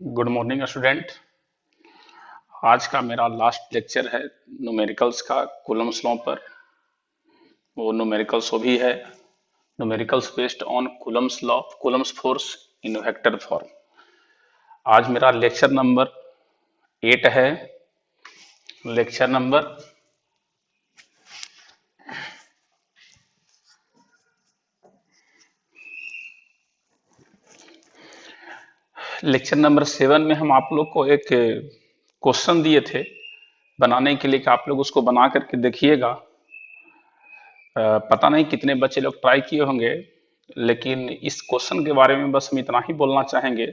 Good morning student. आज का मेरा लास्ट लेक्चर है न्यूमेरिकल्स का कूलम्स लॉ पर। वो न्यूमेरिकल्स वो भी है numericals based on Coulomb's law, Coulomb's force in vector form. आज मेरा लेक्चर नंबर 8 है। लेक्चर नंबर लेक्चर नंबर 7 में हम आप लोग को एक क्वेश्चन दिए थे बनाने के लिए कि आप लोग उसको बना करके देखिएगा। पता नहीं कितने बच्चे लोग ट्राई किए होंगे, लेकिन इस क्वेश्चन के बारे में बस हम इतना ही बोलना चाहेंगे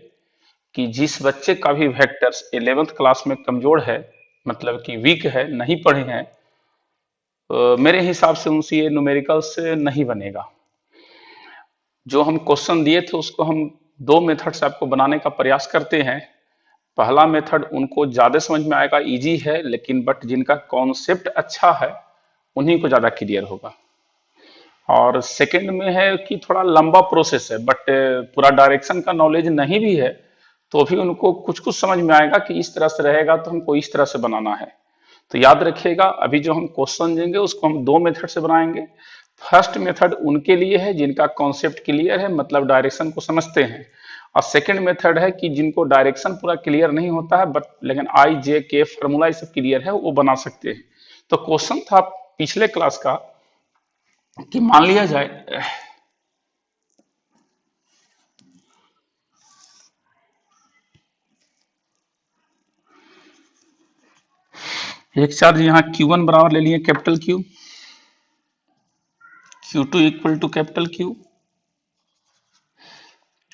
कि जिस बच्चे का भी वेक्टर्स 11th क्लास में कमजोर है, मतलब कि वीक है, नहीं पढ़े हैं, मेरे हिसाब से उनसे ये न्यूमेरिकल से नहीं बनेगा। जो हम क्वेश्चन दिए थे उसको हम दो मेथड से आपको बनाने का प्रयास करते हैं। पहला मेथड उनको ज्यादा समझ में आएगा, इजी है, लेकिन बट जिनका कॉन्सेप्ट अच्छा है उन्हीं को ज्यादा क्लियर होगा। और सेकंड में है कि थोड़ा लंबा प्रोसेस है, बट पूरा डायरेक्शन का नॉलेज नहीं भी है तो भी उनको कुछ कुछ समझ में आएगा कि इस तरह से रहेगा तो हमको इस तरह से बनाना है। तो याद रखिएगा, अभी जो हम क्वेश्चन देंगे उसको हम दो मेथड से बनाएंगे। फर्स्ट मेथड उनके लिए है जिनका कॉन्सेप्ट क्लियर है, मतलब डायरेक्शन को समझते हैं। और सेकंड मेथड है कि जिनको डायरेक्शन पूरा क्लियर नहीं होता है बट लेकिन आई जे के फॉर्मूला ये सब क्लियर है, वो बना सकते हैं। तो क्वेश्चन था पिछले क्लास का कि मान लिया जाए एक चार्ज यहाँ Q1 बराबर ले लिए capital Q, Q2 equal to capital Q,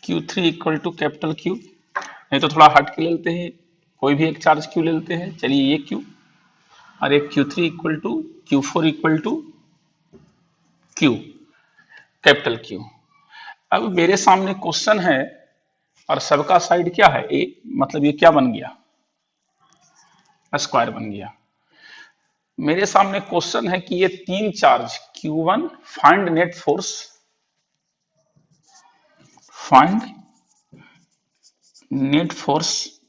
Q3 equal to capital Q। नहीं तो थोड़ा हट के लेते हैं, कोई भी एक चार्ज Q ले लेते हैं। चलिए ये Q और एक Q3 equal to, Q4 equal to Q, capital Q। अब मेरे सामने क्वेश्चन है और सबका साइड क्या है, ए, मतलब ये क्या बन गया, स्क्वायर बन गया। मेरे सामने क्वेश्चन है कि ये तीन charge Q1 find net force, find net force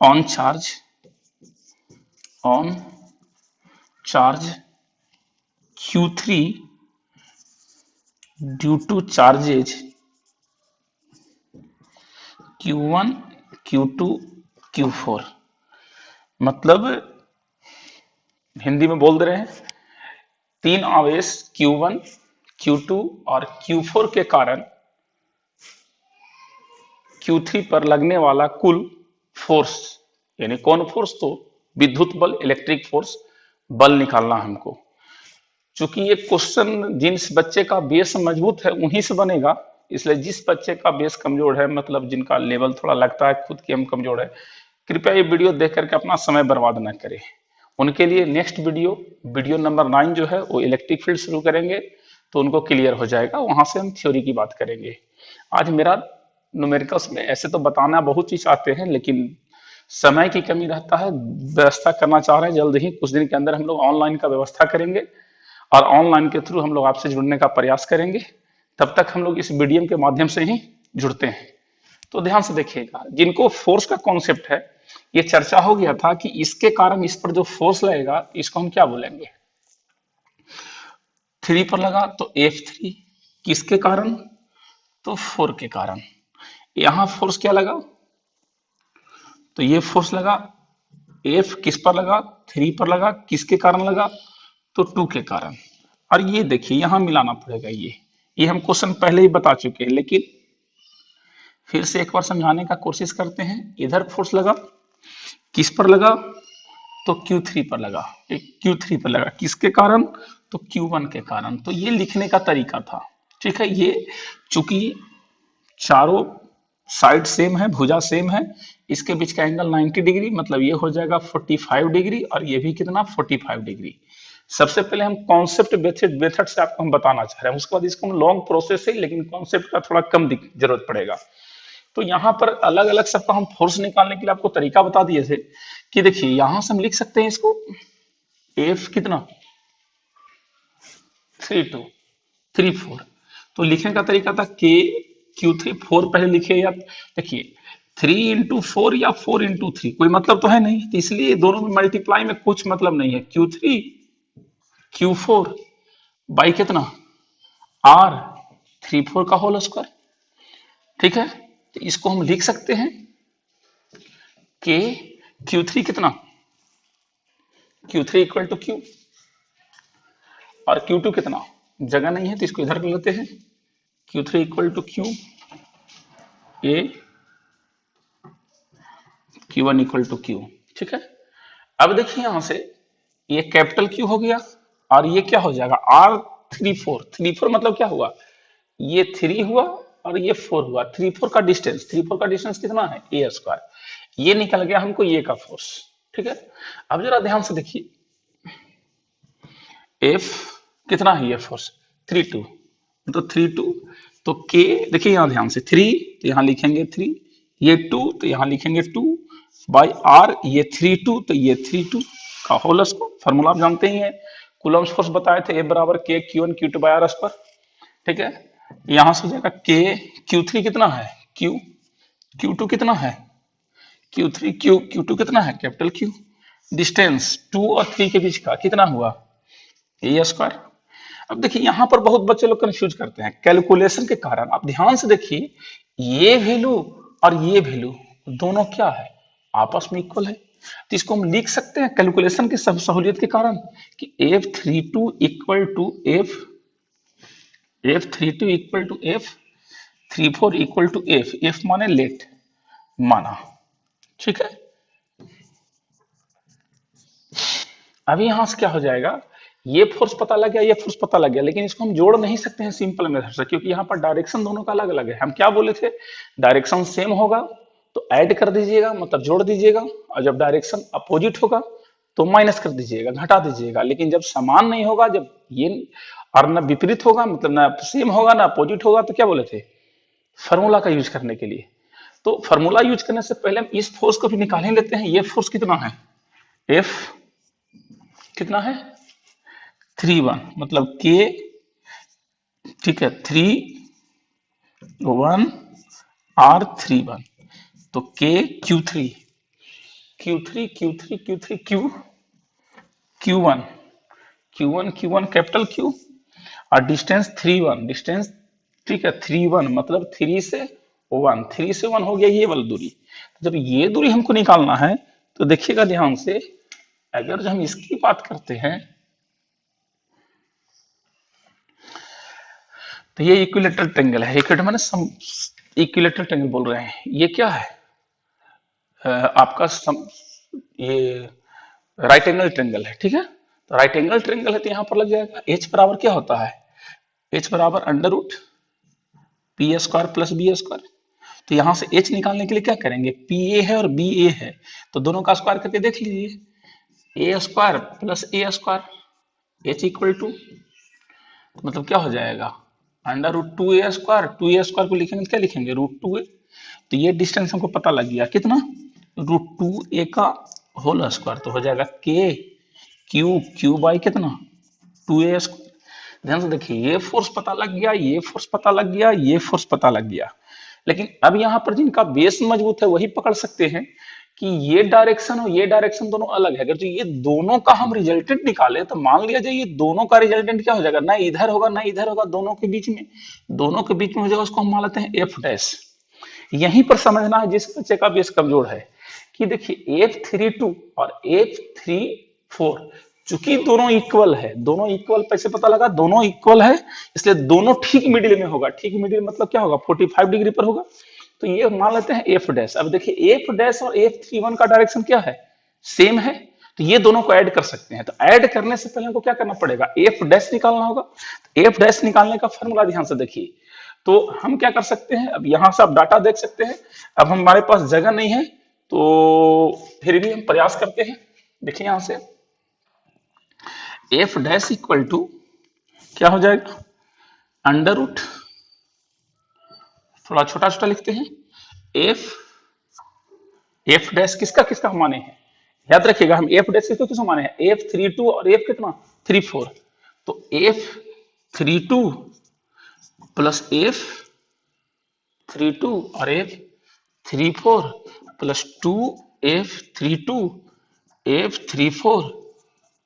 on charge, on charge Q3 due two charges Q1, Q2, Q4। मतलब हिंदी में बोल दे रहे हैं, तीन आवेश Q1, Q2 और Q4 के कारण Q3 पर लगने वाला कुल फोर्स, यानी कौन फोर्स, तो विद्युत बल, इलेक्ट्रिक फोर्स, बल निकालना हमको। चूंकि ये क्वेश्चन जिस बच्चे का बेस मजबूत है उन्हीं से बनेगा, इसलिए जिस बच्चे का बेस कमजोर है, मतलब जिनका लेवल थोड़ा लगता है खुद की हम कमजोर है, कृपया ये वीडियो देख करके अपना समय बर्बाद न करें। उनके लिए नेक्स्ट वीडियो, वीडियो नंबर 9 जो है वो इलेक्ट्रिक फील्ड शुरू करेंगे, तो उनको क्लियर हो जाएगा, वहां से हम थ्योरी की बात करेंगे। आज मेरा न्यूमेरिकल्स में ऐसे तो बताना बहुत चीज आते हैं, लेकिन समय की कमी रहता है, व्यवस्था करना चाह रहे हैं, जल्द ही कुछ दिन के अंदर हम लोग ऑनलाइन का व्यवस्था करेंगे और ऑनलाइन के थ्रू हम लोग आपसे जुड़ने का प्रयास करेंगे। तब तक हम लोग इस मीडियम के माध्यम से ही जुड़ते हैं। तो ध्यान से देखिएगा, जिनको फोर्स का कॉन्सेप्ट है, ये चर्चा हो गया था कि इसके कारण इस पर जो फोर्स लगेगा इसको हम क्या बोलेंगे। 3 पर लगा तो F3, किसके कारण, तो 4 के कारण। यहां फोर्स क्या लगा, तो ये फोर्स लगा, F किस पर लगा, 3 पर लगा, किसके कारण लगा, तो 2 के कारण। और ये देखिए यहां मिलाना पड़ेगा, ये हम क्वेश्चन पहले ही बता चुके हैं, लेकिन फिर से एक बार समझाने का कोशिश करते हैं। इधर फोर्स लगा, किस पर लगा, तो Q3 पर लगा, Q3 पर लगा, किसके कारण, तो Q1 के कारण। तो ये लिखने का तरीका था, ठीक है। ये चूंकि चारों साइड सेम है, भुजा सेम है, इसके बीच का एंगल 90 डिग्री, मतलब ये हो जाएगा 45 डिग्री और ये भी कितना, 45 डिग्री। सबसे पहले हम कॉन्सेप्ट मेथड से आपको हम बताना चाह रहे हैं, उसके बाद इसको हम लॉन्ग प्रोसेस है, लेकिन कॉन्सेप्ट का थोड़ा कम जरूरत पड़ेगा। तो यहाँ पर अलग अलग सबका हम फोर्स निकालने के लिए आपको तरीका बता दिए थे कि देखिए यहां से हम लिख सकते हैं इसको, एफ कितना, 3 2 3 4। तो लिखने का तरीका था के Q3 4 पहले लिखे, या देखिए 3 into 4 या 4 into 3, कोई मतलब तो है नहीं, तो इसलिए दोनों में मल्टीप्लाई में कुछ मतलब नहीं है। Q3 Q4 बाई कितना, R 3 4 का होल स्क्वायर। ठीक है, तो इसको हम लिख सकते हैं कि Q3 कितना, Q3 इक्वल टू Q, और Q2 कितना, जगह नहीं है तो इसको इधर कर लेते हैं। Q3 equal to Q A, Q1 equal to Q। ठीक है, अब देखिए यहां से ये कैपिटल Q हो गया, और ये क्या हो जाएगा, R 3 4 मतलब क्या हुआ, ये 3 हुआ और ये 4 हुआ। 3 4 का डिस्टेंस कितना है, ए स्क्वायर। ये निकल गया हमको ये का फोर्स। ठीक है, अब जरा ध्यान से देखिए, एफ कितना है, ये फोर्स 3 2, तो 3 2, तो के देखिए यहां ध्यान से 3, तो यहां लिखेंगे 3, ये 2 तो यहां लिखेंगे 2 बाई आर, ये 3 2 तो ये 3 2 का होल स्क्वायर। फॉर्मूला आप जानते ही हैं, कूलम्स फोर्स बताए थे, ए बराबर के Q1 Q2 by are square. ठीक है, यहां से हो जाएगा के Q3 कितना है, Q Q2 कितना है, Q3 Q2 कितना है, कैपिटल Q, डिस्टेंस 2 और 3 के बीच का कितना हुआ, ए स्क्वायर। अब देखिए यहां पर बहुत बच्चे लोग कंफ्यूज करते हैं कैलकुलेशन के कारण। आप ध्यान से देखिए, ये वैल्यू और ये वैल्यू दोनों क्या है, आपस में इक्वल है। तो इसको हम लिख सकते हैं कैलकुलेशन की सब सहूलियत के कारण कि F32 equal to F32 equal to F34 equal to F माने लेट माना। ठीक है, अभी यहां से क्या हो जाएगा, ये फोर्स पता लग गया, ये फोर्स पता लग गया, लेकिन इसको हम जोड़ नहीं सकते हैं सिंपल मेथड से, क्योंकि यहाँ पर डायरेक्शन दोनों का अलग अलग है। हम क्या बोले थे, डायरेक्शन सेम होगा तो ऐड कर दीजिएगा, मतलब जोड़ दीजिएगा, और जब डायरेक्शन अपोजिट होगा तो माइनस कर दीजिएगा, घटा दीजिएगा। लेकिन जब समान नहीं होगा, जब ये और न विपरीत होगा, मतलब ना सेम होगा ना अपोजिट होगा, तो क्या बोले थे, फॉर्मूला का यूज करने के लिए। तो फॉर्मूला यूज करने से पहले हम इस फोर्स को भी निकाल ही लेते हैं। ये फोर्स कितना है, एफ कितना है 3 1, मतलब के, ठीक है 3 1 R 3 1, तो के Q3 Q1 कैपिटल Q, और डिस्टेंस 3 1, डिस्टेंस ठीक है 3 1, मतलब 3 से 1 हो गया ये वाली दूरी। तो जब ये दूरी हमको निकालना है, तो देखिएगा ध्यान से, अगर जो हम इसकी बात करते हैं, तो ये इक्विलेटरल ट्रायंगल है। इक्विलेटरल माने इक्विलेटरल ट्रायंगल बोल रहे हैं। ये क्या है, आपका ये राइट एंगल ट्रायंगल है। ठीक है, तो राइट एंगल ट्रायंगल है, तो यहां पर लग जाएगा H बराबर क्या होता है, H बराबर under root P square plus B square. तो यहां से H निकालने के लिए क्या करेंगे, पी ए है और बी ए है, तो दोनों का स्क्वायर करके देख लीजिए, A square plus A square H equal to, मतलब क्या हो जाएगा, अंडर रूट 2a स्क्वायर को लिखेंगे तो क्या लिखेंगे, √2a। तो ये डिस्टेंस हमको पता लग गया कितना, √2a का होल स्क्वायर, तो हो जाएगा के क्यू बाई कितना 2a स्क्वायर। ध्यान से देखिए, ये फोर्स पता लग गया, ये फोर्स पता लग गया, ये फोर्स पता लग गया। लेकिन अब यहां पर जिनका बेस मजबूत है वही पकड़ सकते हैं कि ये डायरेक्शन और ये डायरेक्शन दोनों अलग है। अगर जो ये दोनों का हम रिजल्टेंट निकाले, तो मान लिया जाए ये दोनों का रिजल्टेंट क्या हो जाएगा, ना इधर होगा ना इधर होगा, दोनों के बीच में, हो जाएगा, उसको हम मान लेते हैं एफ डैश। यहीं पर समझना है जिस बच्चे का बेस कमजोर है, कि देखिए F32 और F34 चूंकि दोनों इक्वल है, दोनों इक्वल कैसे पता लगा, दोनों इक्वल है, इसलिए दोनों ठीक मिडिल में होगा। ठीक मिडिल मतलब क्या होगा, 45 डिग्री पर होगा। तो ये मान लेते हैं एफ डैश। अब देखिए एफ डैश और F31 का डायरेक्शन क्या है, सेम है, तो ये दोनों को ऐड कर सकते हैं। तो ऐड करने से पहले हमको क्या करना पड़ेगा, एफ डैश निकालना होगा। तो एफ डैश निकालने का फॉर्मूला ध्यान से देखिए, तो हम क्या कर सकते हैं, अब यहां से आप डाटा देख सकते हैं। अब हमारे पास जगह नहीं है, तो फिर भी हम प्रयास करते हैं। देखिए यहां से एफ डैश इक्वल टू क्या हो जाएगा, अंडर रूट, थोड़ा छोटा छोटा लिखते हैं, एफ एफ डैश किसका किसका माने हैं, याद रखिएगा, हम एफ डैश किसको किसको माने हैं, F32 और F कितना 34। तो F32 प्लस F32 और F 34 plus 2f32 f34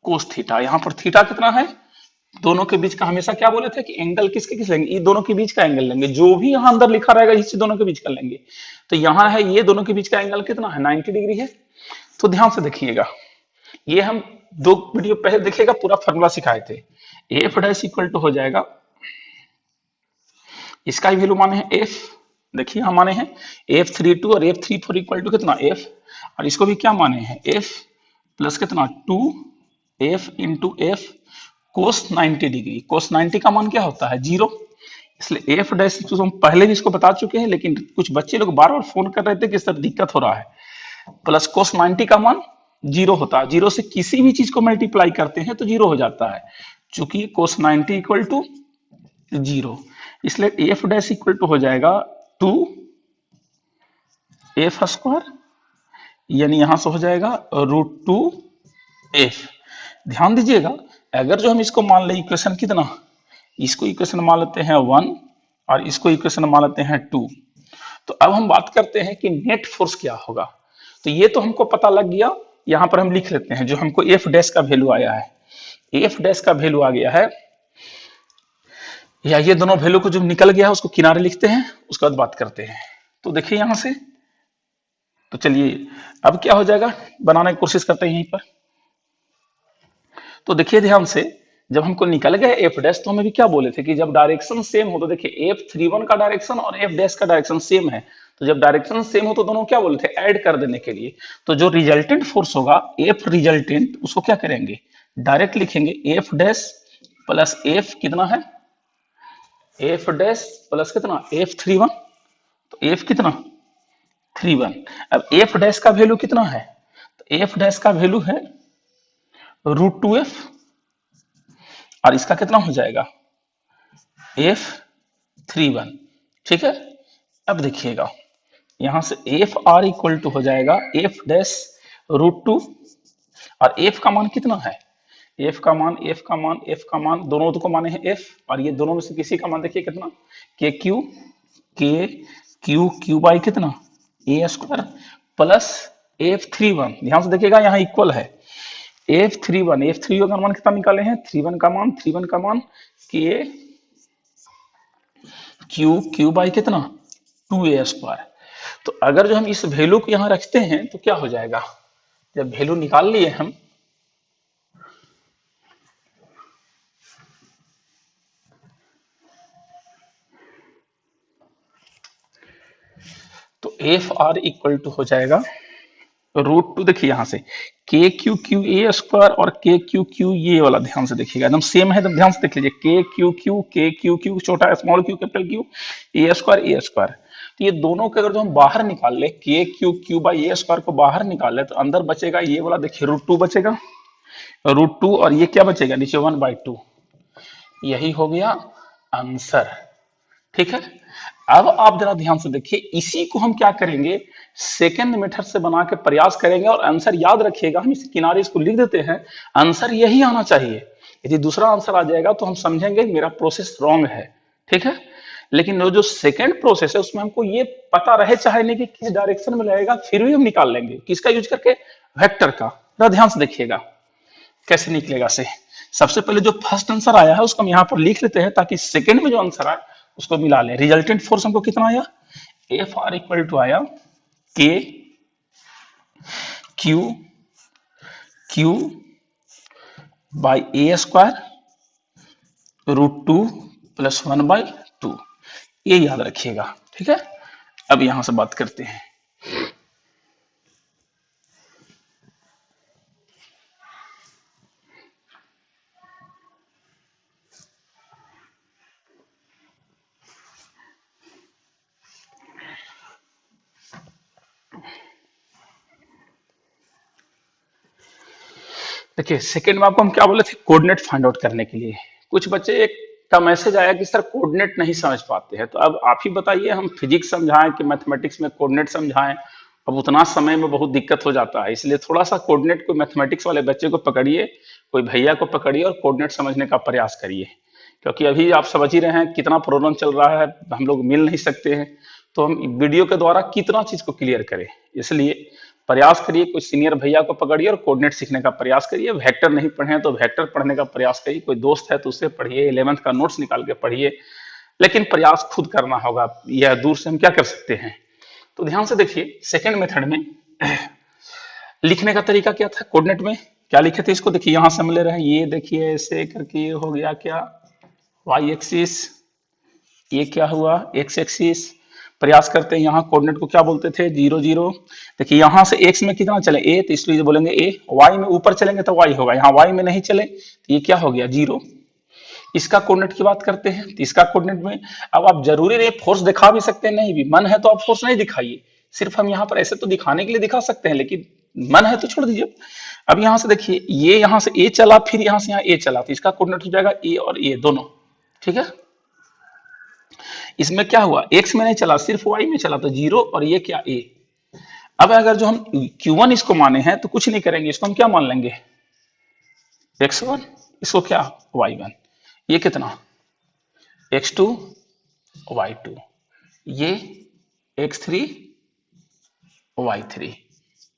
cos theta. यहाँ पर थीटा कितना है, दोनों के बीच का हमेशा क्या बोले थे कि एंगल किसके किस लेंगे, ये दोनों के बीच का एंगल लेंगे, जो भी यहाँ अंदर लिखा रहेगा इससे दोनों के बीच का लेंगे। तो यहाँ है ये दोनों के बीच का एंगल कितना है, 90 डिग्री है। तो ध्यान से देखिएगा, ये हम 2 वीडियो पहले देखिएगा, पूरा फॉर्मूला सिखाए थे। एफ डैश इक्वल टू हो जाएगा, इसका ही वैल्यू माने हैं एफ, देखिए हम माने हैं f32 और f34 इक्वल टू कितना f, और इसको भी क्या माने हैं f प्लस कितना 2f into F cos 90 degree. कोस 90 का मान क्या होता है 0, इसलिए एफ डैश तो हम पहले भी इसको बता चुके हैं, लेकिन कुछ बच्चे लोग बार बार फोन कर रहे थे कि सर दिक्कत हो रहा है। प्लस कोस 90 का मान 0 होता है, 0 से किसी भी चीज को मल्टीप्लाई करते हैं तो 0 हो जाता है, चूंकि कोस 90 इक्वल टू 0, इसलिए एफ डैश इक्वल टू हो जाएगा 2 एफ स्क्वायर, यानी यहां से हो जाएगा √2 एफ। ध्यान दीजिएगा, अगर जो हम इसको मान ले इक्वेशन कितना, इसको इक्वेशन मान लेते हैं 1 और इसको इक्वेशन मान लेते हैं 2, तो अब हम बात करते हैं कि नेट फोर्स क्या होगा। तो ये तो हमको पता लग गया, यहां पर हम लिख लेते हैं जो हमको एफ डैश का वैल्यू आया है, एफ डैश का वैल्यू आ गया है, या ये दोनों वैल्यू को जो निकल गया है उसको किनारे लिखते हैं, उसके बाद बात करते हैं। तो देखिए यहां से, तो चलिए अब क्या हो जाएगा, बनाने की कोशिश करते हैं यहीं पर। तो देखिए ध्यान से, जब हमको निकल गया एफ डैश, तो हमें भी क्या बोले थे कि जब डायरेक्शन सेम हो, तो देखिए f31 का डायरेक्शन और एफ डैश का डायरेक्शन सेम है, तो जब डायरेक्शन सेम हो तो दोनों क्या बोले थे, ऐड कर देने के लिए। तो जो रिजल्टेंट फोर्स होगा एफ रिजल्टेंट, उसको क्या करेंगे, डायरेक्ट लिखेंगे एफ डैश प्लस एफ कितना है, एफ डैश प्लस कितना f31, तो एफ कितना 31। अब एफ डैश का वैल्यू कितना है, तो एफ डैश का वैल्यू है √2f, और इसका कितना हो जाएगा f31, ठीक है। अब देखिएगा यहां से एफ आर इक्वल टू हो जाएगा एफ डैश √2, और एफ का मान कितना है, एफ का मान दोनों को माने हैं एफ, और ये दोनों में से किसी का मान देखिए कितना, के क्यू बाई कितना ए स्क्वायर प्लस f31। ध्यान से देखिएगा यहाँ इक्वल है, f31 का मान कितना निकाले हैं, 31 का मान के क्यू बाई कितना 2a स्क्वायर। तो अगर जो हम इस वैल्यू को यहां रखते हैं तो क्या हो जाएगा, जब वैल्यू निकाल लिए हम, तो एफ आर इक्वल टू हो जाएगा √2, देखिए यहां से के क्यू ए स्क्वायर और के क्यू ये वाला, ध्यान से देखिएगा एकदम सेम है, एकदम ध्यान से देख लीजिए, के क्यू छोटा small Q capital Q A square. तो ये दोनों के अगर जो हम बाहर निकाल ले, के क्यू बाई ए स्क्वायर को बाहर निकाल ले, तो अंदर बचेगा ये वाला, देखिए √2 बचेगा, √2, और ये क्या बचेगा नीचे 1/2। यही हो गया आंसर, ठीक है। अब आप जरा ध्यान से देखिए, इसी को हम क्या करेंगे, सेकंड मेथड से बना के प्रयास करेंगे, और आंसर याद रखिएगा, हम इस किनारे इसको लिख देते हैं, आंसर यही आना चाहिए। यदि दूसरा आंसर आ जाएगा तो हम समझेंगे मेरा प्रोसेस रॉन्ग है, ठीक है। लेकिन जो सेकंड प्रोसेस है उसमें हमको ये पता रहे चाहे नहीं कि किस डायरेक्शन में लगेगा, फिर भी हम निकाल लेंगे, किसका यूज करके, वेक्टर का। जरा ध्यान से देखिएगा कैसे निकलेगा से। सबसे पहले जो फर्स्ट आंसर आया है उसको हम यहाँ पर लिख लेते हैं, ताकि सेकंड में जो आंसर आए उसको मिला लें। रिजल्टेंट फोर्स हमको कितना आया, एफ आर इक्वल टू आया के Q by A square √2 plus 1/2, ये याद रखिएगा, ठीक है। अब यहां से बात करते हैं, देखिए सेकंड में आपको हम क्या बोले थे, कोऑर्डिनेट फाइंड आउट करने के लिए। कुछ बच्चे एक का मैसेज आया कि सर कोऑर्डिनेट नहीं समझ पाते हैं, तो अब आप ही बताइए, हम फिजिक्स समझाएं कि मैथमेटिक्स में कोऑर्डिनेट समझाएं, अब उतना समय में बहुत दिक्कत हो जाता है। इसलिए थोड़ा सा कोऑर्डिनेट को, मैथमेटिक्स वाले बच्चे को पकड़िए, कोई भैया को पकड़िए और कोऑर्डिनेट समझने का प्रयास करिए, क्योंकि अभी आप समझ ही रहे हैं कितना प्रॉब्लम चल रहा है, हम लोग मिल नहीं सकते हैं। तो हम वीडियो के द्वारा कितना चीज को क्लियर करें, इसलिए प्रयास करिए, कोई सीनियर भैया को पकड़िए और कोऑर्डिनेट सीखने का प्रयास करिए। वेक्टर नहीं पढ़े हैं तो वेक्टर पढ़ने का प्रयास करिए, कोई दोस्त है तो उससे पढ़िए, 11th का नोट्स निकाल के पढ़िए, लेकिन प्रयास खुद करना होगा। यह दूर से हम क्या कर सकते हैं। तो ध्यान से देखिए, सेकेंड मेथड में लिखने का तरीका क्या था, कोऑर्डिनेट में क्या लिखे थे, इसको देखिए, यहां से हम ले रहे हैं, ये देखिए ऐसे करके ये हो गया क्या, वाई एक्सिस, ये क्या हुआ एक्स एक्सिस। प्रयास करते हैं, यहाँ कोऑर्डिनेट को क्या बोलते थे, 0 0। देखिए यहाँ से एक्स में कितना चले ए, तो इसलिए बोलेंगे ए, वाई में ऊपर चलेंगे तो वाई होगा, यहाँ वाई में नहीं चले तो ये क्या हो गया 0। इसका कोऑर्डिनेट की बात करते हैं, तो इसका कोऑर्डिनेट में अब आप जरूरी नहीं फोर्स दिखा भी सकते हैं, नहीं भी मन है तो आप फोर्स नहीं दिखाइए, सिर्फ हम यहाँ पर ऐसे तो दिखाने के लिए दिखा सकते हैं, लेकिन मन है तो छोड़ दीजिए। अब यहाँ से देखिए, ये यहाँ से ए चला, फिर यहाँ से यहाँ ए चला, तो इसका कोऑर्डिनेट हो जाएगा ए और ए दोनों, ठीक है। इसमें क्या हुआ, एक्स में नहीं चला, सिर्फ वाई में चला, तो 0 और ये क्या ए। अब अगर जो हम Q1 इसको माने हैं तो कुछ नहीं करेंगे, इसको हम क्या मान लेंगे x1, इसको क्या y1, ये कितना x2 y2, ये x3 y3,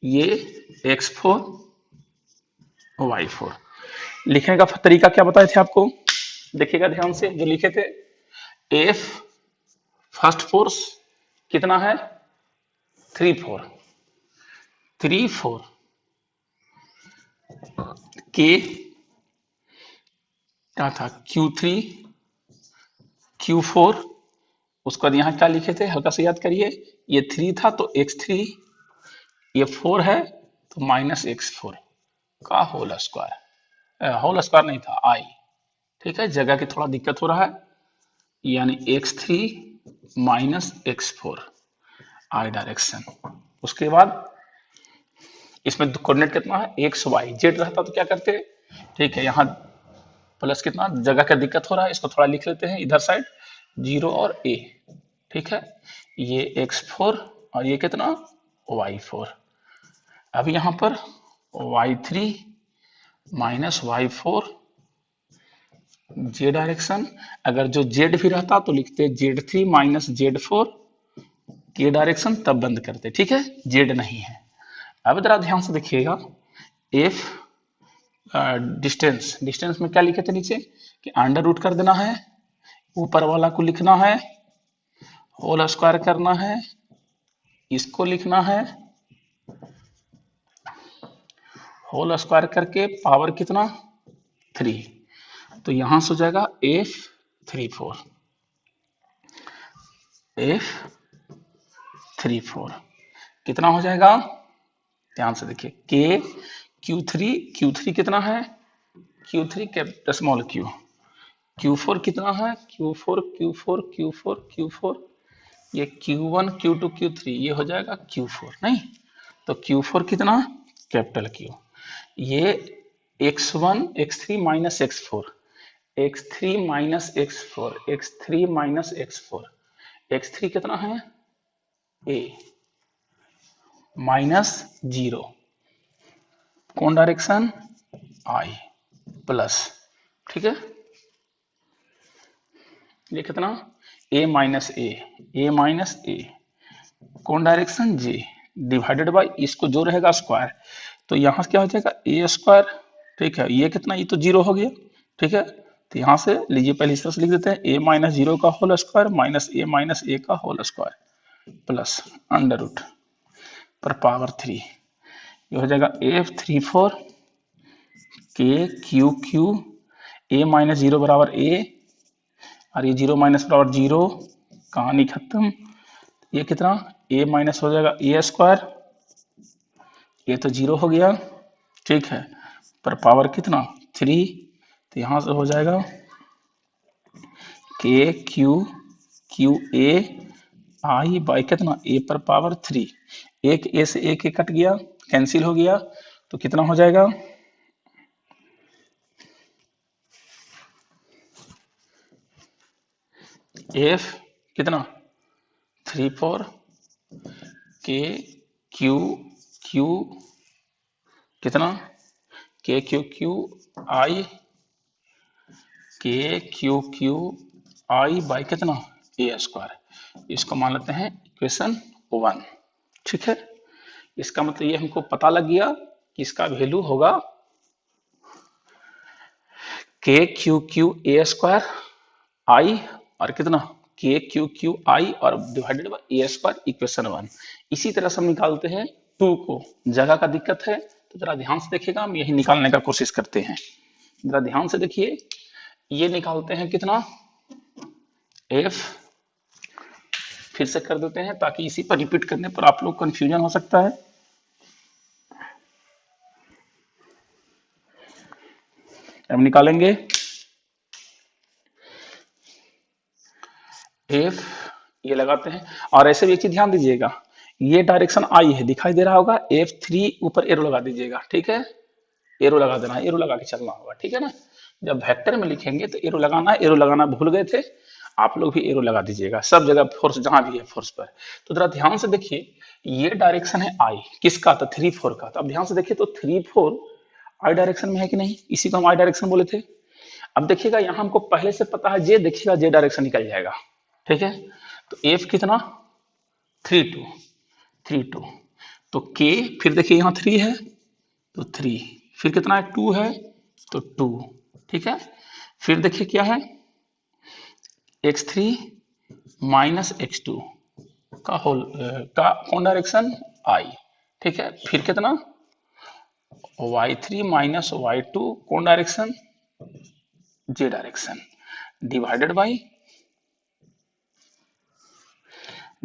ये x4 y4। लिखने का तरीका क्या बताए थे आपको, देखिएगा ध्यान से, जो लिखे थे F फर्स्ट फोर्स कितना है 3 4 3 4, के क्या था Q3 Q4, उसके बाद यहाँ क्या लिखे थे, हल्का से याद करिए, ये 3 था तो x3, ये 4 है तो -x4 का होल स्क्वायर, होल स्क्वायर नहीं था आई, ठीक है, जगह की थोड़ा दिक्कत हो रहा है, यानी x3 -x4 आई डायरेक्शन। उसके बाद इसमें कोऑर्डिनेट कितना है एक्स वाई, जेड रहता तो क्या करते, ठीक है, यहाँ प्लस कितना, जगह का दिक्कत हो रहा है, इसको थोड़ा लिख लेते हैं इधर साइड, 0 और a, ठीक है, ये x4 और ये कितना y4। अब यहाँ पर y3 -y4 जे डायरेक्शन, अगर जो जेड भी रहता तो लिखते z3 -z4 के डायरेक्शन, तब बंद करते, ठीक है, जेड नहीं है। अब जरा ध्यान से देखिएगा, एफ डिस्टेंस, डिस्टेंस में क्या लिखे थे नीचे कि अंडर रूट कर देना है, ऊपर वाला को लिखना है, होल स्क्वायर करना है, इसको लिखना है, होल स्क्वायर करके पावर कितना 3, तो यहां से हो जाएगा F34, F34 कितना हो जाएगा, ध्यान से देखिए, के Q3 कितना है, Q3 capital small q, Q4 कितना है, Q4, ये Q1 Q2 Q3, ये हो जाएगा Q4 नहीं, तो Q4 कितना कैपिटल Q, ये x1 x3 -x4, x3 -x4, x3 -x4, x3 कितना है a -0, कौन डायरेक्शन I प्लस, ठीक है, ये कितना a माइनस ए, कौन डायरेक्शन j, डिवाइडेड बाय, इसको जो रहेगा स्क्वायर, तो यहाँ क्या हो जाएगा ए स्क्वायर, ठीक है, ये कितना, ये तो 0 हो गया, ठीक है, तो यहाँ से लीजिए पहले इस तरह से लिख देते हैं, a -0 का होल स्क्वायर माइनस a का whole square plus under root पर पावर 3, ये हो जाएगा F34 के Q a -0 बराबर a, और ये 0 माइनस बराबर 0, कहानी खत्म, ये कितना a माइनस हो जाएगा a स्क्वायर, ये तो 0 हो गया, ठीक है, पर पावर कितना 3, तो यहां से हो जाएगा के क्यू ए आई बाई कितना a पर पावर 3, एक a से एक कट गया, कैंसिल हो गया, तो कितना हो जाएगा F कितना 34 के क्यू कितना के क्यू आई बाई कितना a स्क्वायर, इसको मान लेते हैं इक्वेशन 1। ठीक है, इसका मतलब ये हमको पता लग गया कि इसका वैल्यू होगा के क्यू क्यू ए स्क्वायर आई और कितना के क्यू क्यू आई और divided by A square equation 1। इसी तरह से हम निकालते हैं 2 को। जगह का दिक्कत है तो जरा ध्यान से देखिएगा, हम यही निकालने का कोशिश करते हैं। जरा ध्यान से देखिए, ये निकालते हैं कितना एफ, फिर से कर देते हैं ताकि इसी पर रिपीट करने पर आप लोग कंफ्यूजन हो सकता है। अब निकालेंगे एफ, ये लगाते हैं। और ऐसे भी एक चीज ध्यान दीजिएगा, ये डायरेक्शन आई है, दिखाई दे रहा होगा, F3 ऊपर एरो लगा दीजिएगा। ठीक है, एरो लगा देना, एरो लगा के चलना होगा। ठीक है ना, जब वेक्टर में लिखेंगे तो एरो लगाना, एरो लगाना भूल गए थे आप लोग भी, एरो लगा दीजिएगा सब जगह, फोर्स जहां भी है फोर्स पर। तो जरा ध्यान से देखिए, ये डायरेक्शन है आई, किसका? तो 3 4 का। तो अब ध्यान से देखिए तो 3 4 आई डायरेक्शन में है कि नहीं, इसी को हम आई डायरेक्शन बोले थे। अब देखिएगा यहाँ हमको पहले से पता है जे, देखिएगा जे डायरेक्शन निकल जाएगा। ठीक है, तो एफ कितना 3 2 3 2, तो के फिर देखिए यहाँ 3 है तो 3, फिर कितना है 2 है तो 2। ठीक है, फिर देखिए क्या है x3 माइनस x2 का होल का कौन डायरेक्शन आई। ठीक है, फिर कितना y3 माइनस y2 कौन direction j direction, divided by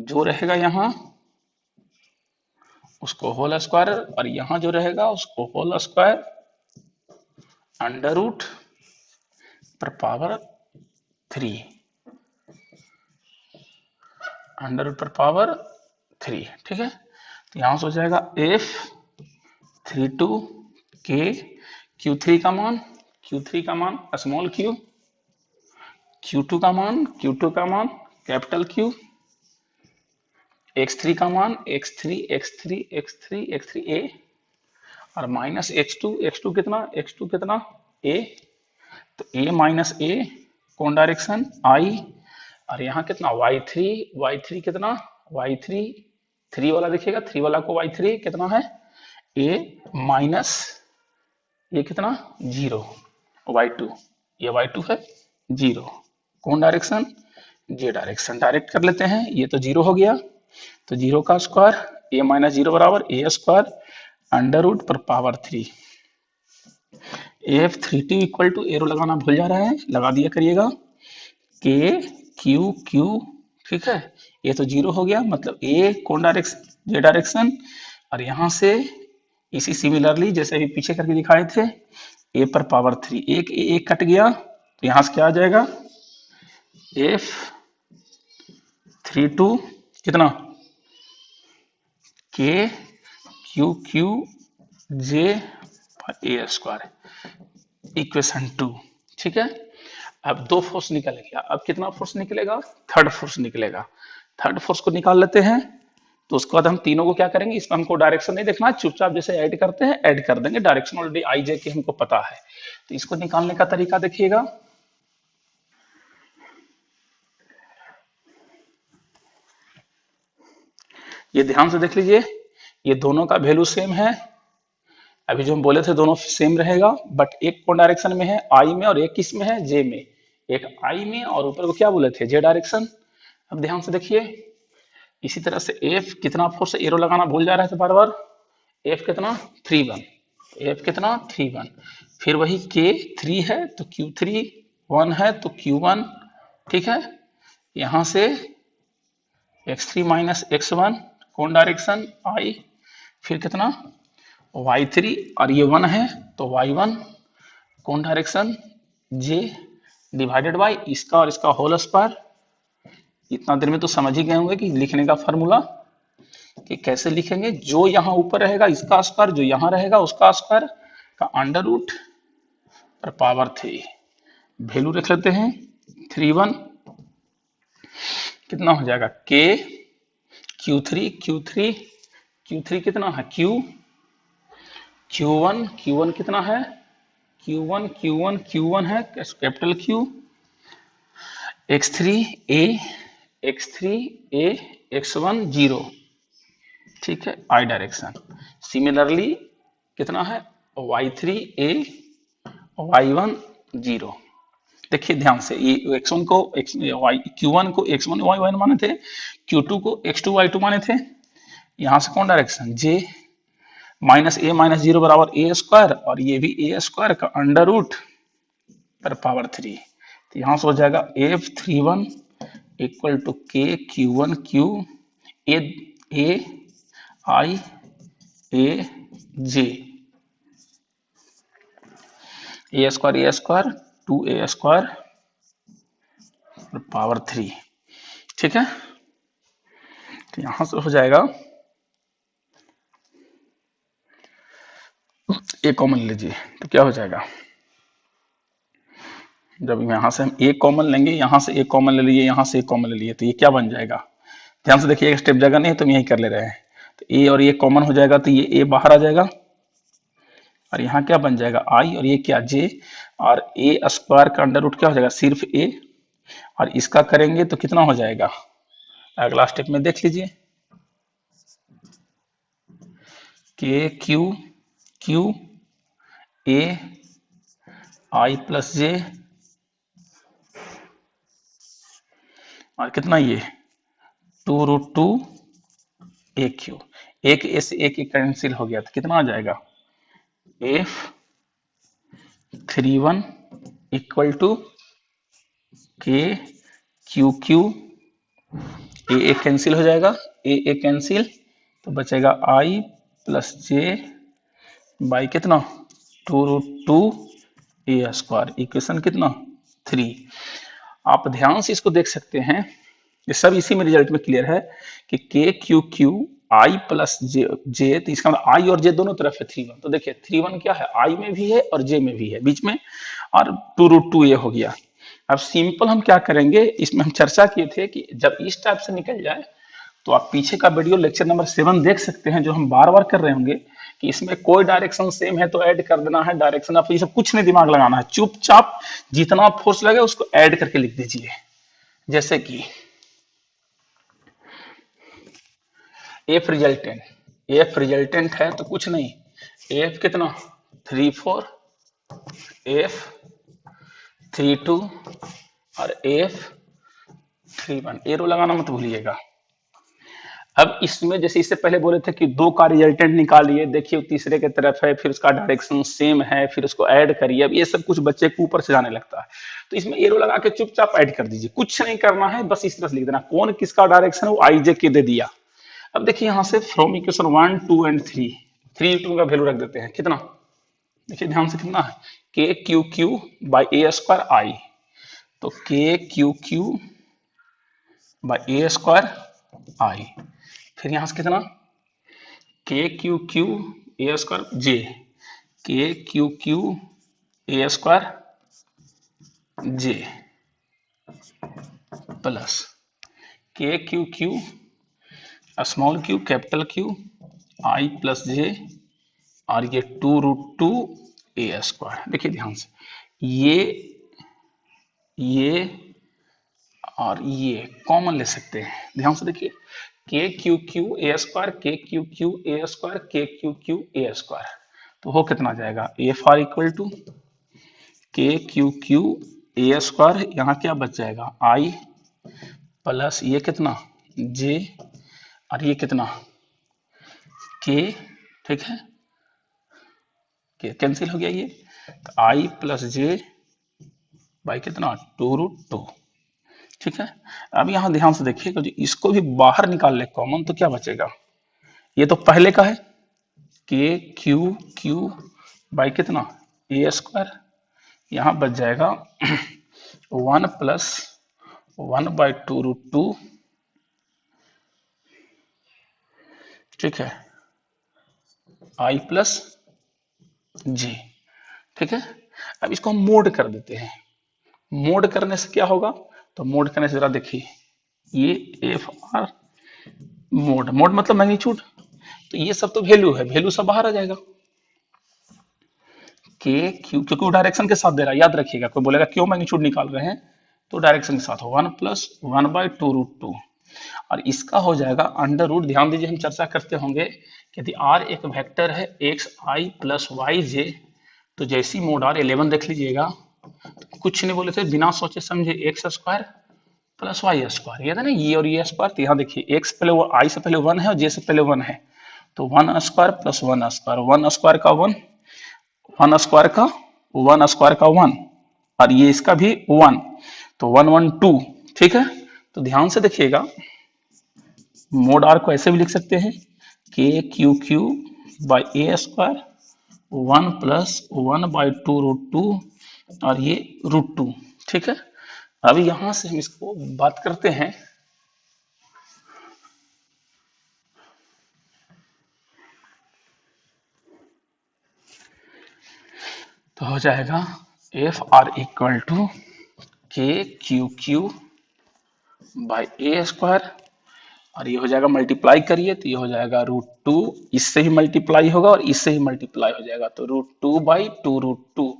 जो रहेगा यहाँ उसको होल स्क्वायर, और यहाँ जो रहेगा उसको होल स्क्वायर अंडर रूट पर पावर 3, अंडर रूट पर पावर 3। ठीक है, तो यहाँ से हो जाएगा एफ 3 2 के Q3 का मान, Q3 का मान स्मॉल q, Q2 का मान, Q2 का मान कैपिटल Q, x3 का मान x3 x3 x3 x3 a, और माइनस x2, x2 कितना, x2 कितना a, तो a माइनस a कौन डायरेक्शन i, और यहाँ कितना y3, y3 कितना y3 3 वाला देखिएगा, 3 वाला को y3 कितना है a माइनस ये कितना 0 y2, ये y2 है 0, कौन डायरेक्शन j डायरेक्शन। डायरेक्ट कर लेते हैं, ये तो 0 हो गया, तो 0 का स्क्वायर a माइनस 0 बराबर a स्क्वायर अंडर रूट पर power 3। F32 equal to, arrow लगाना भूल जा रहा है, लगा दिया करिएगा, के क्यू क्यू। ठीक है, ये तो 0 हो गया, मतलब a कौन डायरेक्शन j डायरेक्शन, और यहाँ से इसी सिमिलरली जैसे अभी पीछे करके दिखाए थे a पर पावर 3, एक a एक कट गया तो यहाँ से क्या आ जाएगा F32 कितना के क्यू क्यू जे ए स्क्वायर इक्वेशन 2। ठीक है, अब 2 फोर्स निकल गया, अब कितना फोर्स निकलेगा, थर्ड फोर्स निकलेगा। थर्ड फोर्स को निकाल लेते हैं, तो उसके बाद हम तीनों को क्या करेंगे, इसमें हमको डायरेक्शन नहीं देखना, चुपचाप जैसे ऐड करते हैं ऐड कर देंगे, डायरेक्शन ऑलरेडी आई जे के हमको पता है। तो इसको निकालने का तरीका देखिएगा, ये ध्यान से देख लीजिए, ये दोनों का वैल्यू सेम है, अभी जो हम बोले थे दोनों सेम रहेगा, बट एक कौन डायरेक्शन में है आई में, और एक किस में है जे में, एक आई में और ऊपर को क्या बोले थे जे डायरेक्शन। अब ध्यान से देखिए, इसी तरह से एफ कितना फोर्स, एरो लगाना भूल जा रहा है बार बार, एफ कितना 3 1, एफ कितना 3 1, फिर वही के 3 है तो Q3 1 है तो Q1। ठीक है, यहां से x3 माइनस x1 कौन डायरेक्शन आई, फिर कितना y3 और ये 1 है तो y1 कौन डायरेक्शन j, डिवाइडेड बाई इसका और इसका होल स्क्वायर। इतना देर में तो समझ ही गए होंगे कि लिखने का फॉर्मूला कि कैसे लिखेंगे, जो यहाँ ऊपर रहेगा इसका स्क्वायर, जो यहाँ रहेगा उसका स्क्वायर का अंडर रूट पर पावर 3। वैल्यू रख लेते हैं 3 1, कितना हो जाएगा k Q3 कितना है Q1 कितना है Q1 है capital Q, x3 a x3 a x1 0, ठीक है, आई डायरेक्शन। सिमिलरली कितना है, y3 a y1 0। देखिए ध्यान से, ये x1 को q1 को x1 y1 माने थे, q2 को x2 y2 माने थे। यहां से कौन डायरेक्शन, j माइनस ए माइनस जीरो बराबर ए स्क्वायर, और ये भी ए स्क्वायर का अंडर रूट पर पावर 3। तो यहां से हो जाएगा F31 इक्वल टू के Q one Q A I A J, A square 2 a square power 3, ठीक है। तो यहां से हो जाएगा, ए कॉमन लीजिए तो क्या हो जाएगा, जब यहां से हम ए कॉमन लेंगे, यहां से ए कॉमन ले लिए, यहां से ए कॉमन ले लिए, तो ये क्या बन जाएगा, ध्यान से देखिए, एक स्टेप जगह नहीं है तो हम यही कर ले रहे हैं। तो ए और ये कॉमन हो जाएगा, तो ये ए बाहर आ जाएगा, और यहाँ क्या बन जाएगा आई, और ये क्या जे, और ए स्क्वायर का अंडर रूट क्या हो जाएगा, सिर्फ ए, और इसका करेंगे तो कितना हो जाएगा, अगला स्टेप में देख लीजिए, K Q Q A I plus J, और कितना ये 2√2 ए क्यू, एक ए से एक कैंसिल हो गया, तो कितना आ जाएगा F31 इक्वल टू के क्यू क्यू, ए कैंसिल हो जाएगा, ए कैंसिल, तो बचेगा आई प्लस जे बाई कितना 2√2 ए स्क्वायर, इक्वेशन कितना 3। आप ध्यान से इसको देख सकते हैं, ये सब इसी में रिजल्ट में क्लियर है कि के क्यू क्यू आई प्लस जे, तो इसका मतलब आई और जे दोनों तरफ है 3 1। तो देखिए 3 1 क्या है, आई में भी है और जे में भी है बीच में, और 2√2 ये हो गया। अब सिंपल हम क्या करेंगे, इसमें हम चर्चा किए थे कि जब इस टाइप से निकल जाए तो आप पीछे का वीडियो लेक्चर नंबर 7 देख सकते हैं, जो हम बार बार कर रहे होंगे कि इसमें कोई डायरेक्शन सेम है तो ऐड कर देना है, डायरेक्शन आप ये सब कुछ नहीं दिमाग लगाना है, चुपचाप जितना फोर्स लगे उसको ऐड करके लिख दीजिए। जैसे कि एफ रिजल्टेंट है तो कुछ नहीं, एफ कितना 3 4, F32 और F31, एरो लगाना मत भूलिएगा। अब इसमें जैसे इससे पहले बोले थे कि 2 का रिजल्टेंट निकालिए, देखिए तीसरे के तरफ है, फिर उसका डायरेक्शन सेम है, फिर उसको ऐड करिए, अब ये सब कुछ बच्चे के ऊपर से जाने लगता है, तो इसमें एरो लगा के चुपचाप ऐड कर दीजिए, कुछ नहीं करना है, बस इस तरह से लिख देना कौन किसका डायरेक्शन है, वो आई जे के दे दिया। अब देखिए यहां से फ्रॉम इक्वेशन 1 2 एंड 3 2 का वैल्यू रख देते हैं, कितना, देखिए ध्यान से कितना है, K Q Q by A square I, तो K Q Q by A square I, फिर यहां से कितना K Q Q A square J, K Q Q A square J plus K Q Q small Q capital Q I plus J, और ये 2√2 ए square. देखिए ध्यान से, ये और ये कॉमन ले सकते हैं, ध्यान से देखिए, के क्यू क्यू ए स्क्वायर, के क्यू क्यू ए स्क्वायर, के क्यू क्यू ए स्क्वायर, तो हो कितना जाएगा, एफ आर इक्वल टू के क्यू क्यू ए स्क्वायर, यहाँ क्या बच जाएगा आई प्लस ये कितना जे, और ये कितना के, ठीक है, के कैंसिल हो गया ये, तो आई प्लस जे बाई कितना 2√2, ठीक है। अब यहां ध्यान से देखिएगा, जो इसको भी बाहर निकाल ले कॉमन, तो क्या बचेगा, ये तो पहले का है, के क्यू क्यू बाई कितना ए स्क्वायर, यहां बच जाएगा 1 प्लस 1 बाई 2√2, ठीक है, आई प्लस जी, ठीक है। अब इसको हम मोड कर देते हैं, मोड करने से क्या होगा, तो मोड करने से जरा देखिए, ये एफ आर मोड, मोड मतलब मैग्नीट्यूड, तो ये सब तो वैल्यू है, वैल्यू सब बाहर आ जाएगा, के क्यू, क्योंकि वो डायरेक्शन के साथ दे रहा है, याद रखिएगा, कोई बोलेगा क्यों मैग्नीट्यूड निकाल रहे हैं, तो डायरेक्शन के साथ 1+1/2√2 और इसका हो जाएगा अंडर रूट। ध्यान दीजिए हम चर्चा करते होंगे कि यदि r एक वेक्टर है xi प्लस वाई जे, तो जैसी मोड r 11 देख लीजिएगा, तो कुछ नहीं बोले थे, बिना सोचे समझे x² प्लस y², ये था ना, ये और ये स्क्वायर। तो यहाँ देखिए x पहले वो i से पहले 1 है और j से पहले 1 है, तो 1² प्लस 1², 1² का 1, 1² का 1² का 1 और ये इसका भी 1, तो 1 1 2। ठीक है, तो ध्यान से देखिएगा, मोड आर को ऐसे भी लिख सकते हैं k/a², 1+1/2√2 और ये √2। ठीक है, अब यहां से हम इसको बात करते हैं, तो हो जाएगा FR इक्वल टू KQQ/a² और ये हो जाएगा, मल्टीप्लाई करिए तो ये हो जाएगा √2, इससे ही मल्टीप्लाई होगा और इससे ही मल्टीप्लाई हो जाएगा, तो √2/2√2,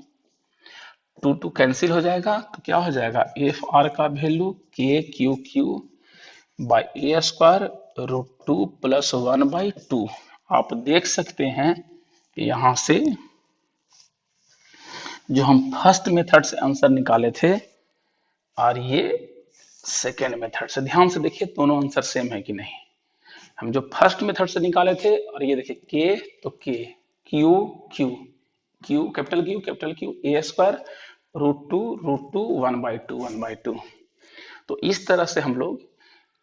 2 2 कैंसिल हो जाएगा, तो क्या हो जाएगा, FR का वैल्यू KQQ/a² √2 + 1/2। आप देख सकते हैं यहां से जो हम फर्स्ट मेथड से आंसर निकाले थे और ये सेकेंड मेथड से, ध्यान से देखिए दोनों आंसर सेम है कि नहीं। हम जो फर्स्ट मेथड से निकाले थे और ये देखिए के, तो K, Q Q Q capital Q a² √2 1/2। तो इस तरह से हम लोग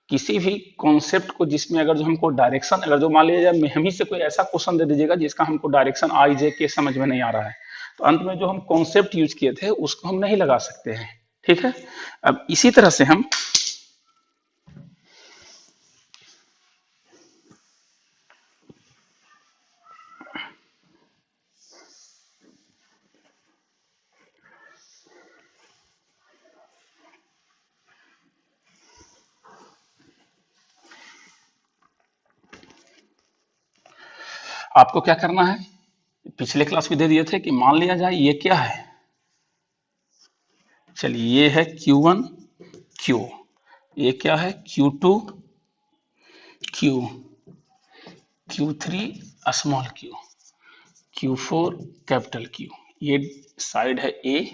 किसी भी कॉन्सेप्ट को जिसमें अगर जो हमको डायरेक्शन, अगर जो मान लीजिए हम ही से कोई ऐसा क्वेश्चन दे दीजिएगा जिसका हमको डायरेक्शन आई जे के समझ में नहीं आ रहा है, तो अंत में जो हम कॉन्सेप्ट यूज किए थे उसको हम नहीं लगा सकते हैं। ठीक है, अब इसी तरह से हम आपको क्या करना है, पिछले क्लास में दे दिए थे कि मान लिया जाए ये क्या है, चलिए ये है Q1 Q, ये क्या है Q2 Q, Q3 small q, Q4 capital Q, ये साइड है A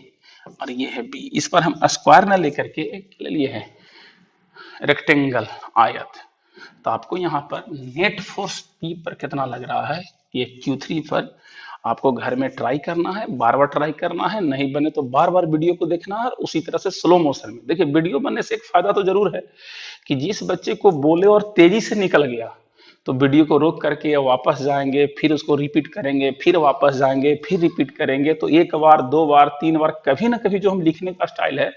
और ये है B। इस पर हम स्क्वायर ना लेकर के एक ले लिए हैं रेक्टेंगल, आयत। तो आपको यहाँ पर नेट फोर्स P पर कितना लग रहा है, ये Q3 पर आपको घर में ट्राई करना है, बार बार ट्राई करना है, नहीं बने तो बार बार वीडियो को देखना है और उसी तरह से स्लो मोशन में देखिए। वीडियो बनने से एक फायदा तो जरूर है कि जिस बच्चे को बोले और तेजी से निकल गया तो वीडियो को रोक करके वापस जाएंगे, फिर उसको रिपीट करेंगे, फिर वापस जाएंगे, फिर रिपीट करेंगे, तो एक बार, दो बार, तीन बार, कभी ना कभी जो हम लिखने का स्टाइल है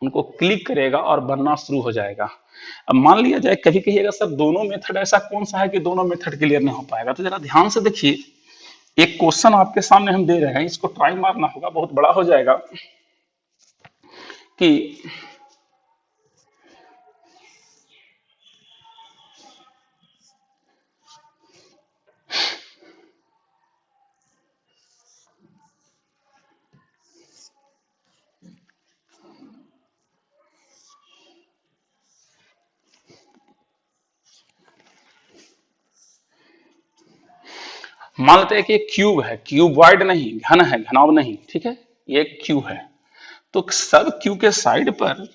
उनको क्लिक करेगा और बनना शुरू हो जाएगा। अब मान लिया जाए कभी कहिएगा सर दोनों मेथड ऐसा कौन सा है कि दोनों मेथड क्लियर नहीं हो पाएगा, तो जरा ध्यान से देखिए, एक क्वेश्चन आपके सामने हम दे रहे हैं, इसको ट्राई मारना होगा, बहुत बड़ा हो जाएगा कि मान लेते हैं कि एक क्यूब है, क्यूबॉइड नहीं, घन है, घनाव नहीं, ठीक है, ये क्यूब है, तो सब क्यू के साइड पर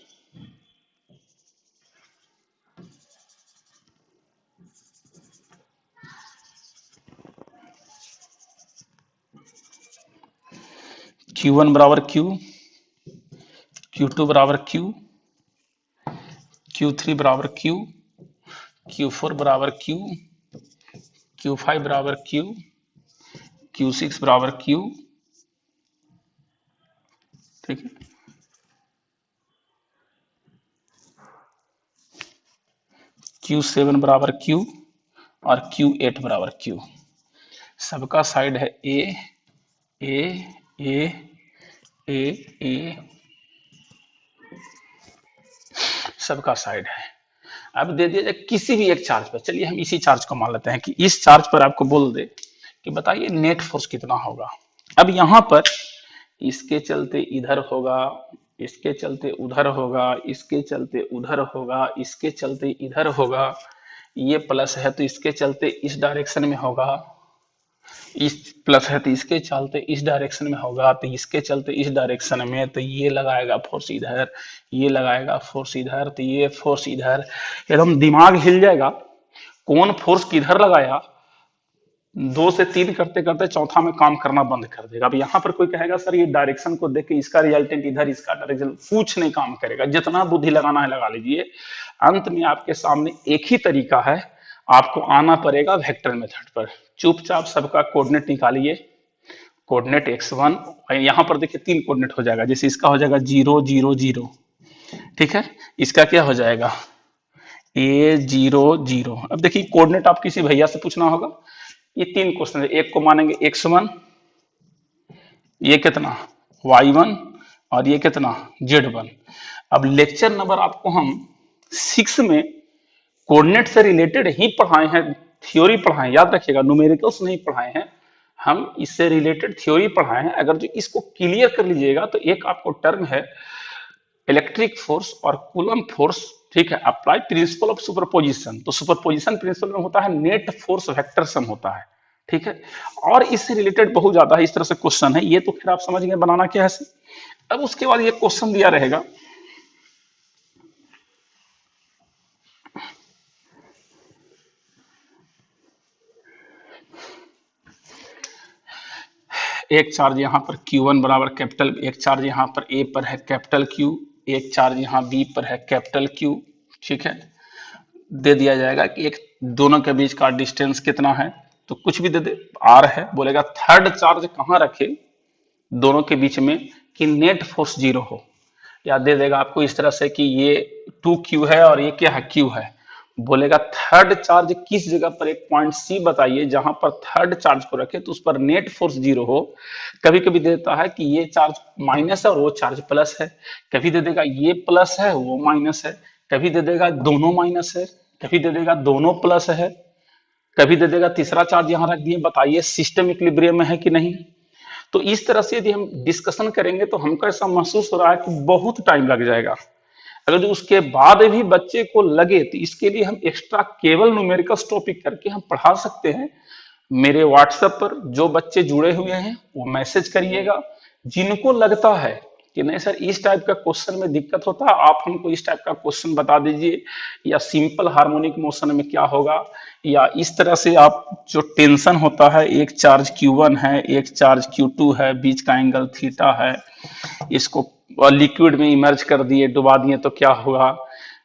Q1 बराबर Q, Q2 बराबर Q, Q3 बराबर Q, Q4 बराबर Q, Q5 बराबर Q, Q6 बराबर Q, ठीक है, Q7 बराबर Q और Q8 बराबर Q। सबका साइड है A A A A A, सबका साइड है। अब दे दिया जाए किसी भी एक चार्ज पर, चलिए हम इसी चार्ज को मान लेते हैं कि इस चार्ज पर आपको बोल दे कि बताइए नेट फोर्स कितना होगा। अब यहां पर इसके चलते इधर होगा इसके चलते उधर होगा, इसके चलते उधर होगा, इसके चलते इधर होगा, ये प्लस है तो इसके चलते इस डायरेक्शन में होगा, इस प्लस है तो इसके चलते इस डायरेक्शन में होगा, तो इसके चलते इस डायरेक्शन में, तो ये लगाएगा फोर्स इधर, ये लगाएगा फोर्स इधर, तो ये फोर्स इधर, एकदम दिमाग हिल जाएगा कौन फोर्स किधर लगाया। 2 से 3 करते करते चौथा में काम करना बंद कर देगा। अब यहाँ पर कोई कहेगा सर ये डायरेक्शन को देख के इसका रिजल्टेंट इधर, इसका डायरेक्शन, कुछ नहीं काम करेगा, जितना बुद्धि लगाना है लगा लीजिए। अंत में आपके सामने एक ही तरीका है, आपको आना पड़ेगा वेक्टर मेथड पर। चुपचाप सबका कोऑर्डिनेट निकालिए, कोऑर्डिनेट x1, यहाँ पर देखिए 3 कोऑर्डिनेट हो जाएगा, जैसे इसका हो जाएगा 0 0 0, ठीक है, इसका क्या हो जाएगा a 0 0। अब देखिए कोऑर्डिनेट आप किसी भैया से पूछना होगा, ये 3 क्वेश्चन है, एक को मानेंगे x1, ये कितना y1, और ये कितना z1। अब लेक्चर नंबर आपको हम 6 में कोऑर्डिनेट से रिलेटेड ही पढ़ाए हैं, थ्योरी पढ़ाए, याद रखिएगा, न्यूमेरिकल्स नहीं पढ़ाए हैं, हम इससे रिलेटेड थ्योरी पढ़ाए हैं। अगर जो इसको क्लियर कर लीजिएगा तो एक आपको टर्म है इलेक्ट्रिक फोर्स और कूलम फोर्स, ठीक है, अप्लाई प्रिंसिपल ऑफ सुपरपोजिशन। तो सुपरपोजिशन प्रिंसिपल में होता है नेट फोर्स वेक्टर सम होता है, ठीक है, और इससे रिलेटेड बहुत ज्यादा इस तरह से क्वेश्चन है, ये तो फिर आप समझ गए बनाना क्या है। अब उसके बाद ये क्वेश्चन दिया रहेगा, एक चार्ज यहाँ पर Q1 बराबर कैपिटल, एक चार्ज यहाँ पर A पर है कैपिटल Q, एक चार्ज यहाँ B पर है कैपिटल Q, ठीक है, दे दिया जाएगा कि एक दोनों के बीच का डिस्टेंस कितना है, तो कुछ भी दे दे, R है, बोलेगा थर्ड चार्ज कहाँ रखे दोनों के बीच में कि नेट फोर्स 0 हो, या दे देगा आपको इस तरह से कि ये 2Q है और ये क्या है Q है, बोलेगा थर्ड चार्ज किस जगह पर, एक पॉइंट सी बताइए जहां पर थर्ड चार्ज को रखे तो उस पर नेट फोर्स 0 हो। कभी कभी देता है कि ये चार्ज माइनस है और वो चार्ज प्लस है, कभी दे देगा ये प्लस है वो माइनस है, कभी दे देगा दोनों माइनस है, कभी दे देगा दोनों प्लस है, कभी दे देगा तीसरा चार्ज यहां रख दिए, बताइए सिस्टम इक्विलिब्रियम में है कि नहीं। तो इस तरह से यदि हम डिस्कशन करेंगे तो हमको ऐसा महसूस हो रहा है कि बहुत टाइम लग जाएगा। अगर जो उसके बाद भी बच्चे को लगे तो इसके लिए हम एक्स्ट्रा केवल न्यूमेरिकल्स टॉपिक करके हम पढ़ा सकते हैं। मेरे व्हाट्सएप पर जो बच्चे जुड़े हुए हैं वो मैसेज करिएगा, जिनको लगता है कि नहीं सर इस टाइप का क्वेश्चन में दिक्कत होता है, आप हमको इस टाइप का क्वेश्चन बता दीजिए, या सिंपल हार्मोनिक मोशन में क्या होगा, या इस तरह से आप जो टेंशन होता है, एक चार्ज Q1 है एक चार्ज Q2 है, बीच का एंगल थीटा है, इसको लिक्विड में इमर्ज कर दिए, डुबा दिए तो क्या होगा,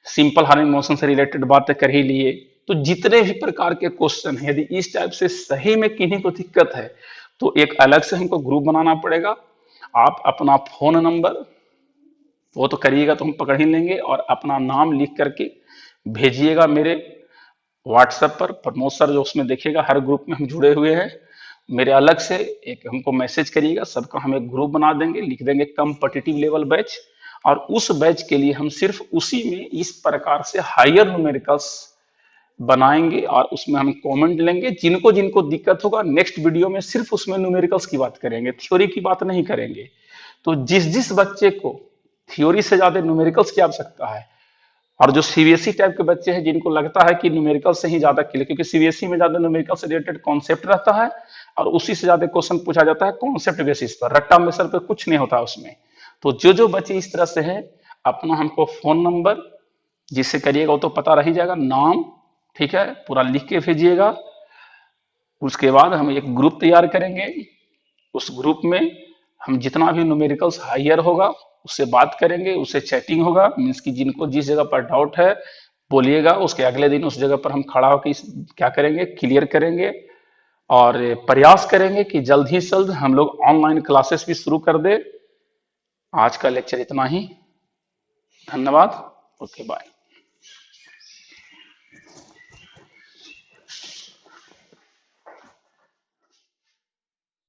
सिंपल हार्मोनिक मोशन से रिलेटेड बातें कर ही लिए। तो जितने भी प्रकार के क्वेश्चन है, यदि इस टाइप से सही में किन्हीं को दिक्कत है तो एक अलग से हमको ग्रुप बनाना पड़ेगा। आप अपना फोन नंबर वो तो करिएगा तो हम पकड़ ही लेंगे, और अपना नाम लिख करके भेजिएगा मेरे व्हाट्सएप पर, प्रमोद सर जो उसमें देखिएगा हर ग्रुप में हम जुड़े हुए हैं, मेरे अलग से एक हमको मैसेज करिएगा, सबका हम एक ग्रुप बना देंगे, लिख देंगे कम्पिटिटिव लेवल बैच, और उस बैच के लिए हम सिर्फ उसी में इस प्रकार से हायर न्यूमेरिकल्स बनाएंगे और उसमें हम कमेंट लेंगे। जिनको जिनको दिक्कत होगा नेक्स्ट वीडियो में सिर्फ उसमें न्यूमेरिकल्स की बात करेंगे, थ्योरी की बात नहीं करेंगे। तो जिस जिस बच्चे को थ्योरी से ज्यादा न्यूमेरिकल्स की आवश्यकता है, और जो सीबीएसई टाइप के बच्चे हैं जिनको लगता है कि न्यूमेरिकल से ही ज्यादा क्लियर, क्योंकि सीबीएसई में ज्यादा न्यूमेरिकल से रिलेटेड कॉन्सेप्ट रहता है और उसी से ज्यादा क्वेश्चन पूछा जाता है कॉन्सेप्ट बेसिस पर, रट्टा मिसर पे कुछ नहीं होता उसमें। तो जो जो बच्चे इस तरह से है, अपना हमको फोन नंबर जिससे करिएगा वो तो पता रह ही जाएगा, नाम ठीक है पूरा लिख के भेजिएगा। उसके बाद हम एक ग्रुप तैयार करेंगे, उस ग्रुप में हम जितना भी न्यूमेरिकल्स हायर होगा उससे बात करेंगे, उससे चैटिंग होगा, मीन्स कि जिनको जिस जगह पर डाउट है बोलिएगा, उसके अगले दिन उस जगह पर हम खड़ा होकर क्या करेंगे क्लियर करेंगे, और प्रयास करेंगे कि जल्द ही जल्द हम लोग ऑनलाइन क्लासेस भी शुरू कर दे। आज का लेक्चर इतना ही, धन्यवाद, ओके बाय।